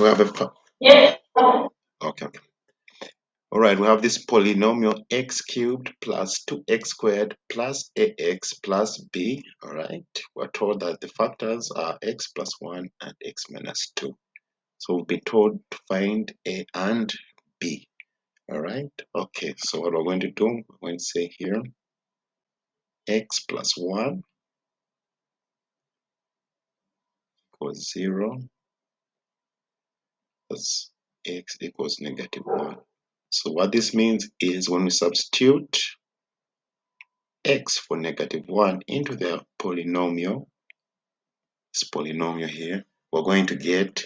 We have a okay. All right, we have this polynomial x cubed plus 2x squared plus ax plus b. All right, we're told that the factors are x plus 1 and x minus 2. So we've been told to find a and b. All right, okay, so what we're going to do, we're going to say here x plus 1 equals 0 plus x equals negative 1. So what this means is when we substitute x for negative 1 into the polynomial, this polynomial here, we're going to get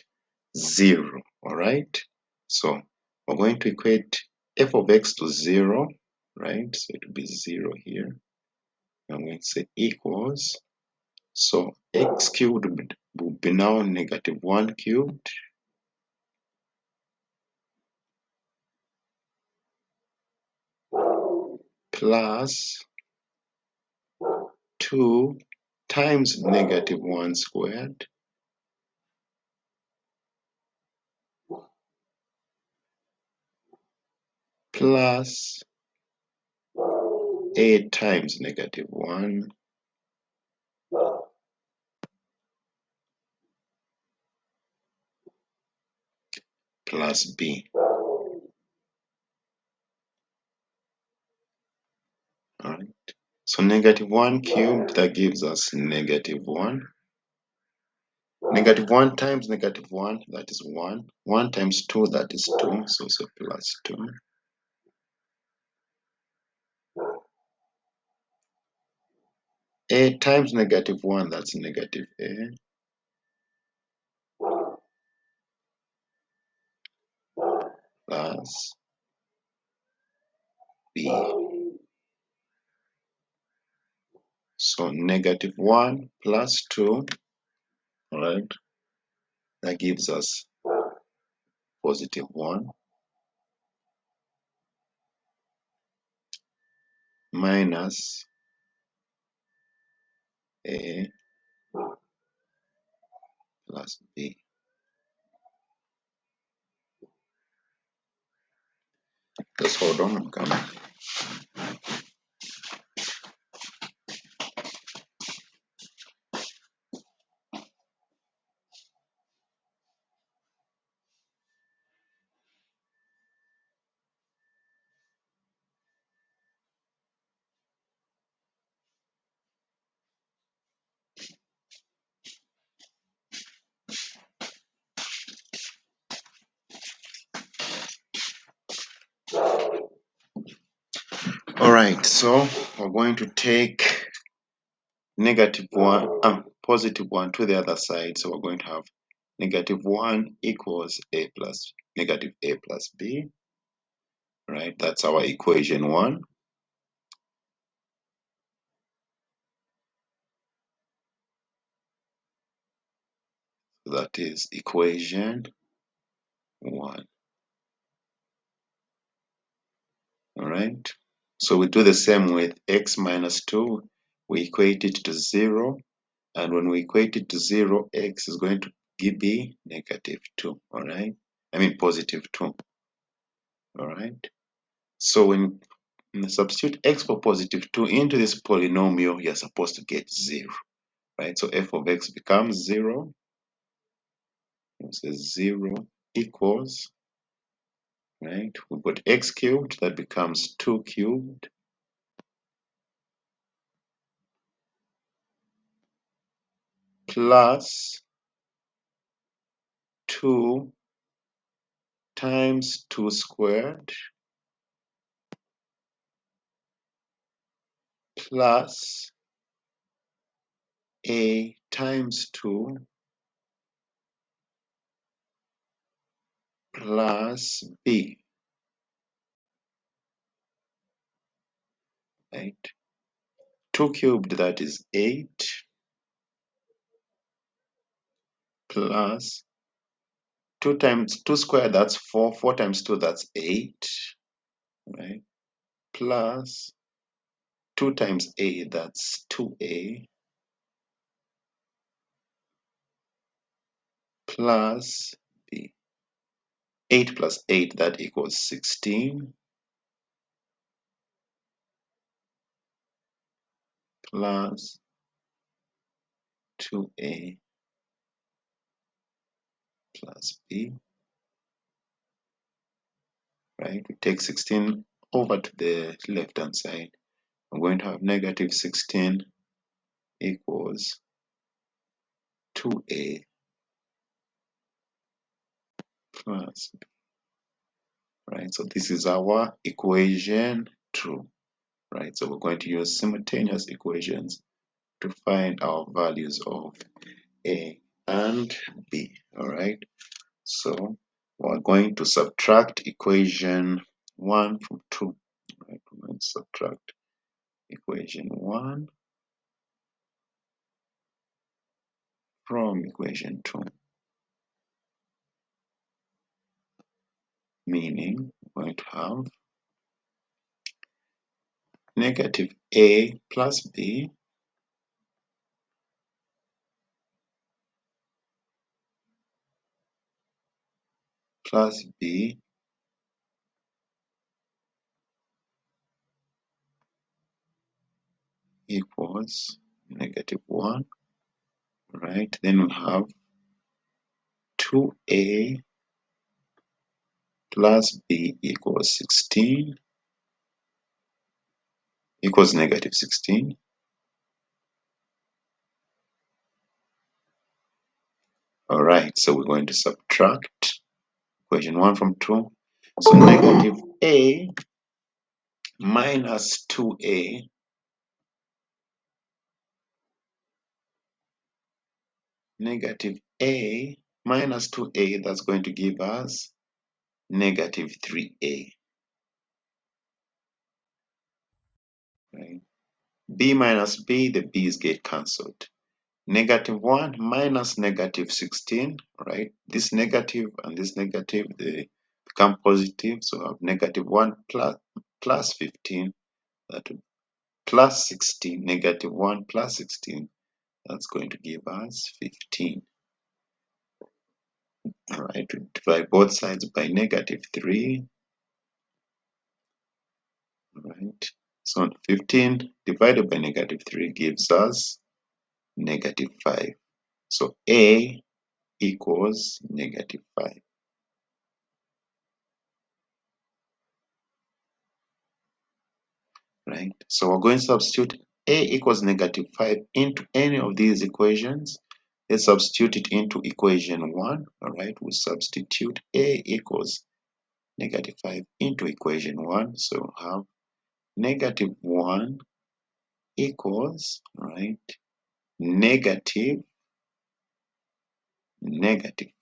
0. All right, so we're going to equate f of x to 0, right? So it will be 0 here. I'm going to say equals, so x cubed will be now negative 1 cubed plus 2 times negative 1 squared plus 8 times negative 1 plus b. All right. So negative 1 cubed, that gives us negative 1. Negative 1 times negative 1, that is 1. 1 times 2, that is 2. So it's a plus 2. 8 times negative 1, that's negative a. Plus b. So negative 1 plus 2, all right, that gives us positive 1 minus a plus b. Just hold on, I'm coming. All right, so we're going to take negative 1, positive 1 to the other side. So we're going to have negative 1 equals a plus negative a plus b. Right, that's our equation 1. That is equation 1. All right, so we do the same with x minus 2. We equate it to 0. And when we equate it to 0, x is going to be negative 2. All right, I mean positive 2. All right, so when you substitute x for positive 2 into this polynomial, you're supposed to get 0. Right, so f of x becomes 0. So 0 equals, right, we've got x cubed, that becomes 2 cubed plus 2 times 2 squared plus a times 2 plus b, right? 2 cubed, that is 8, plus 2 times 2 squared, that's 4. 4 times 2, that's 8, right? Plus 2 times a, that's 2a, plus b. 8 plus 8, that equals 16, plus 2a plus b, right? We take 16 over to the left-hand side. I'm going to have negative 16 equals 2a plus b, right? So this is our equation 2, right? So we're going to use simultaneous equations to find our values of a and b, all right? So we're going to subtract equation 1 from 2, right? We're going to subtract equation 1 from equation 2, meaning we're going to have negative a plus b plus b equals negative 1, right? Then we have 2a plus b equals 16 equals negative 16. All right, so we're going to subtract equation 1 from 2. So negative a minus 2a, negative a minus 2a, that's going to give us negative 3a, right? B minus b, the b's get cancelled. Negative 1 minus negative 16, right? This negative and this negative, they become positive, so I have negative 1 plus 15, that would plus 16, negative 1 plus 16, that's going to give us 15. All right, we divide both sides by negative 3, all right? So 15 divided by negative 3 gives us negative 5. So A equals negative 5. Right? So we're going to substitute A equals negative 5 into any of these equations. Let's substitute it into equation 1. All right, we substitute A equals negative 5 into equation 1. So we'll have negative 1 equals, right, negative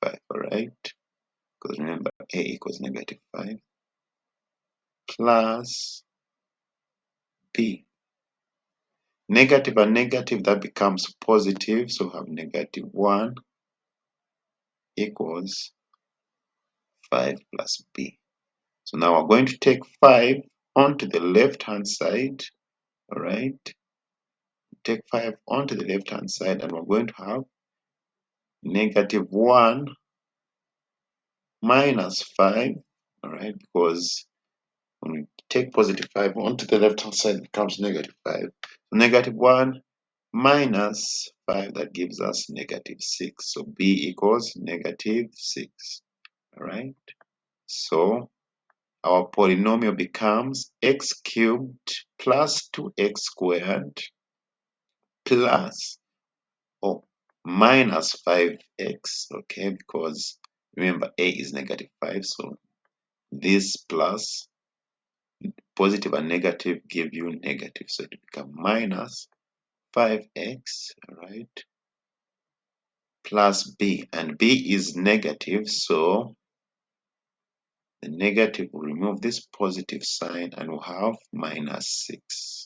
5, all right? Because remember, A equals negative 5 plus B. Negative and negative, that becomes positive, so we have negative 1 equals 5 plus B. So now we're going to take 5 onto the left-hand side, all right? Take 5 onto the left-hand side, and we're going to have negative 1 minus 5, all right? Because when we take positive 5 onto the left-hand side, it becomes negative 5. So negative 1 minus 5, that gives us negative 6. So B equals negative 6, all right? So our polynomial becomes x cubed plus 2x squared plus minus 5x, okay, because remember A is negative 5, so this plus positive and negative give you negative, so it becomes minus 5x, all right, plus B, and B is negative, so the negative will remove this positive sign and we'll have minus 6.